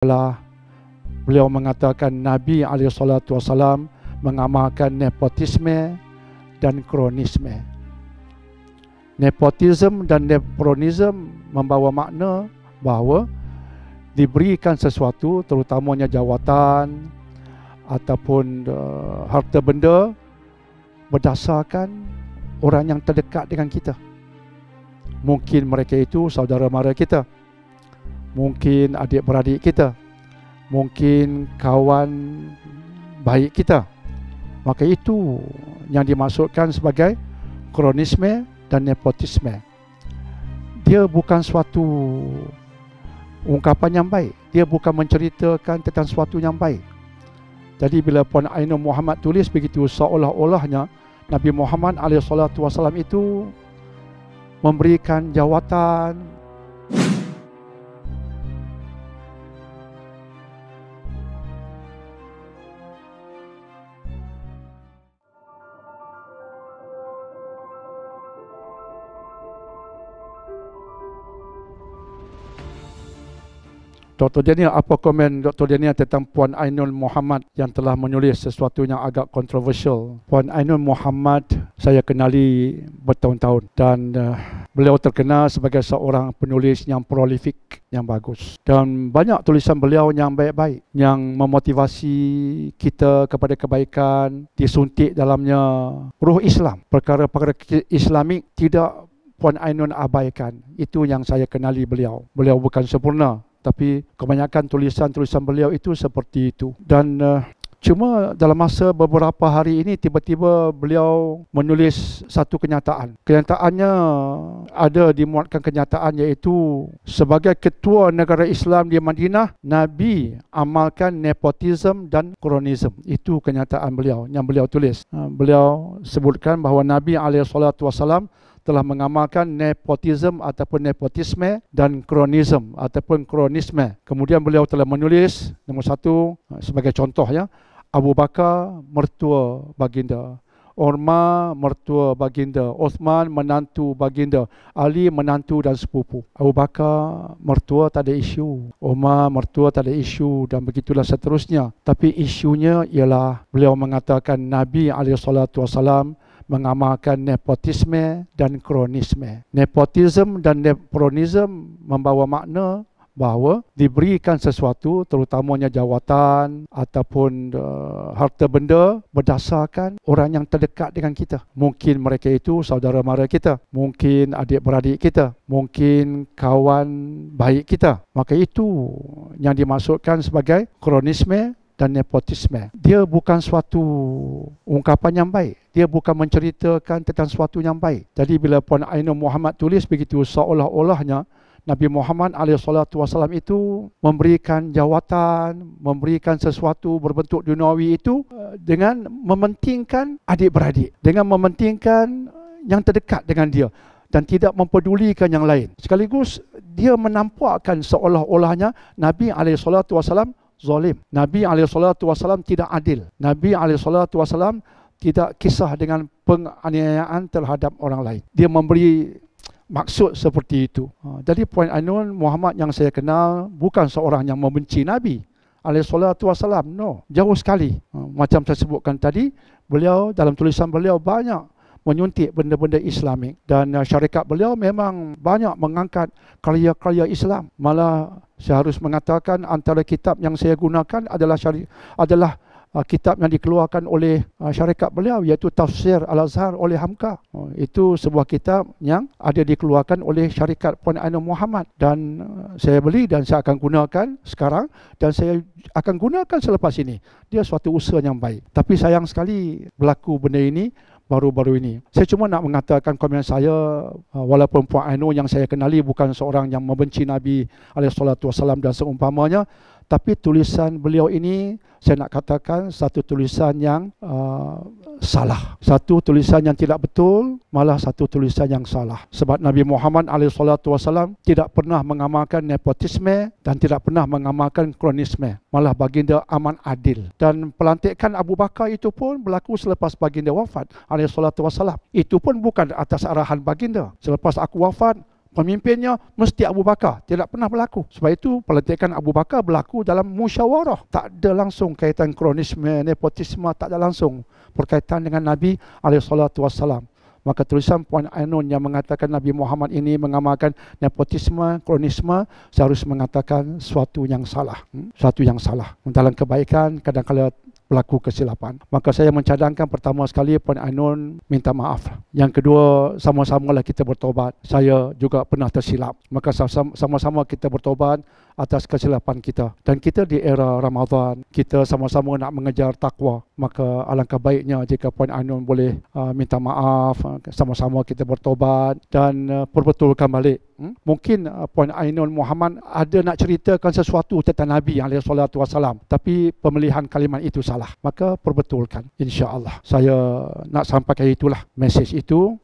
Beliau mengatakan Nabi SAW mengamalkan nepotisme dan kronisme. Nepotisme dan nepotisme membawa makna bahawa diberikan sesuatu, terutamanya jawatan ataupun harta benda berdasarkan orang yang terdekat dengan kita. Mungkin mereka itu saudara mara kita, mungkin adik-beradik kita, mungkin kawan baik kita. Maka itu yang dimaksudkan sebagai kronisme dan nepotisme. Dia bukan suatu ungkapan yang baik, dia bukan menceritakan tentang sesuatu yang baik. Jadi bila Puan Ainul Muhammad tulis begitu, seolah-olahnya Nabi Muhammad SAW itu memberikan jawatan, Dr. Daniel, apa komen Dr. Daniel tentang Puan Ainul Muhammad yang telah menulis sesuatu yang agak kontroversial? Puan Ainul Muhammad saya kenali bertahun-tahun dan beliau terkenal sebagai seorang penulis yang prolifik, yang bagus. Dan banyak tulisan beliau yang baik-baik, yang memotivasi kita kepada kebaikan, disuntik dalamnya ruh Islam. Perkara-perkara Islamik tidak Puan Ainul abaikan. Itu yang saya kenali beliau. Beliau bukan sempurna, tapi kebanyakan tulisan-tulisan beliau itu seperti itu. Dan cuma dalam masa beberapa hari ini tiba-tiba beliau menulis satu kenyataan. Kenyataannya ada dimuatkan kenyataan, iaitu sebagai ketua negara Islam di Madinah, Nabi amalkan nepotisme dan kronisme. Itu kenyataan beliau yang beliau tulis. Beliau sebutkan bahawa Nabi SAW telah mengamalkan nepotisme ataupun nepotisme dan kronisme ataupun kronisme. Kemudian beliau telah menulis, nombor satu, sebagai contoh ya, Abu Bakar mertua baginda, Umar mertua baginda, Uthman menantu baginda, Ali menantu dan sepupu. Abu Bakar mertua tak ada isu, Umar mertua tak ada isu, dan begitulah seterusnya. Tapi isunya ialah beliau mengatakan Nabi SAW mengamalkan nepotisme dan kronisme. Nepotisme dan kronisme membawa makna bahawa diberikan sesuatu, terutamanya jawatan ataupun harta benda berdasarkan orang yang terdekat dengan kita. Mungkin mereka itu saudara mara kita, mungkin adik-beradik kita, mungkin kawan baik kita. Maka itu yang dimaksudkan sebagai kronisme dan nepotisme. Dia bukan suatu ungkapan yang baik, dia bukan menceritakan tentang sesuatu yang baik. Jadi bila Puan Ainul Muhammad tulis begitu, seolah-olahnya Nabi Muhammad SAW itu memberikan jawatan, memberikan sesuatu berbentuk duniawi itu dengan mementingkan adik-beradik, dengan mementingkan yang terdekat dengan dia dan tidak mempedulikan yang lain. Sekaligus dia menampakkan seolah-olahnya Nabi SAW zalim. Nabi SAW tidak adil. Nabi SAW tidak kisah dengan penganiayaan terhadap orang lain. Dia memberi maksud seperti itu. Jadi Puan Ainul Muhammad yang saya kenal bukan seorang yang membenci Nabi SAW. No, jauh sekali. Macam saya sebutkan tadi, beliau dalam tulisan beliau banyak menyuntik benda-benda Islamik, dan syarikat beliau memang banyak mengangkat karya-karya Islam. Malah saya harus mengatakan antara kitab yang saya gunakan adalah kitab yang dikeluarkan oleh syarikat beliau, iaitu Tafsir Al-Azhar oleh Hamka. Itu sebuah kitab yang ada dikeluarkan oleh syarikat Puan Ainul Muhammad, dan saya beli dan saya akan gunakan sekarang, dan saya akan gunakan selepas ini. Dia suatu usaha yang baik. Tapi sayang sekali berlaku benda ini baru-baru ini. Saya cuma nak mengatakan komen saya, walaupun Puan Ainul yang saya kenali bukan seorang yang membenci Nabi SAW dan seumpamanya, tapi tulisan beliau ini saya nak katakan satu tulisan yang salah. Satu tulisan yang tidak betul, malah satu tulisan yang salah. Sebab Nabi Muhammad SAW tidak pernah mengamalkan nepotisme dan tidak pernah mengamalkan kronisme. Malah baginda aman adil. Dan pelantikan Abu Bakar itu pun berlaku selepas baginda wafat SAW. Itu pun bukan atas arahan baginda. Selepas aku wafat, Pemimpinnya mesti Abu Bakar. Tidak pernah berlaku. Sebab itu pelantikan Abu Bakar berlaku dalam musyawarah. Tak ada langsung kaitan kronisme, nepotisme, tak ada langsung berkaitan dengan Nabi SAW. Maka tulisan Puan Ainun yang mengatakan Nabi Muhammad ini mengamalkan nepotisme, kronisme, seharusnya mengatakan suatu yang salah. Suatu yang salah. Dalam kebaikan, kadang-kadang berlaku kesilapan. Maka saya mencadangkan pertama sekali Puan Ainun minta maaf. Yang kedua, sama-samalah kita bertobat. Saya juga pernah tersilap. Maka sama-sama kita bertobat atas kesilapan kita. Dan kita di era Ramadan, kita sama-sama nak mengejar takwa. Maka alangkah baiknya jika Puan Ainun boleh minta maaf, sama-sama kita bertobat dan perbetulkan balik. Mungkin Puan Ainun Muhammad ada nak ceritakan sesuatu tentang Nabi SAW, tapi pemilihan kalimat itu salah. Maka perbetulkan, insya-Allah. Saya nak sampaikan itulah mesej itu,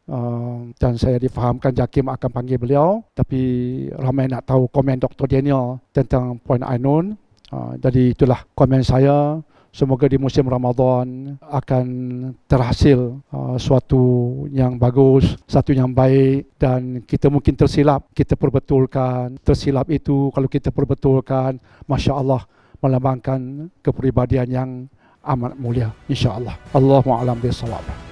dan saya difahamkan JAKIM akan panggil beliau, tapi ramai nak tahu komen Dr. Daniel tentang Puan Ainun. Jadi itulah komen saya. Semoga di musim Ramadan akan terhasil suatu yang bagus, satu yang baik, dan kita mungkin tersilap, kita perbetulkan. Tersilap itu kalau kita perbetulkan, Masya Allah, melambangkan kepribadian yang amat mulia, insya Allah. Allahu a'lam bishawab.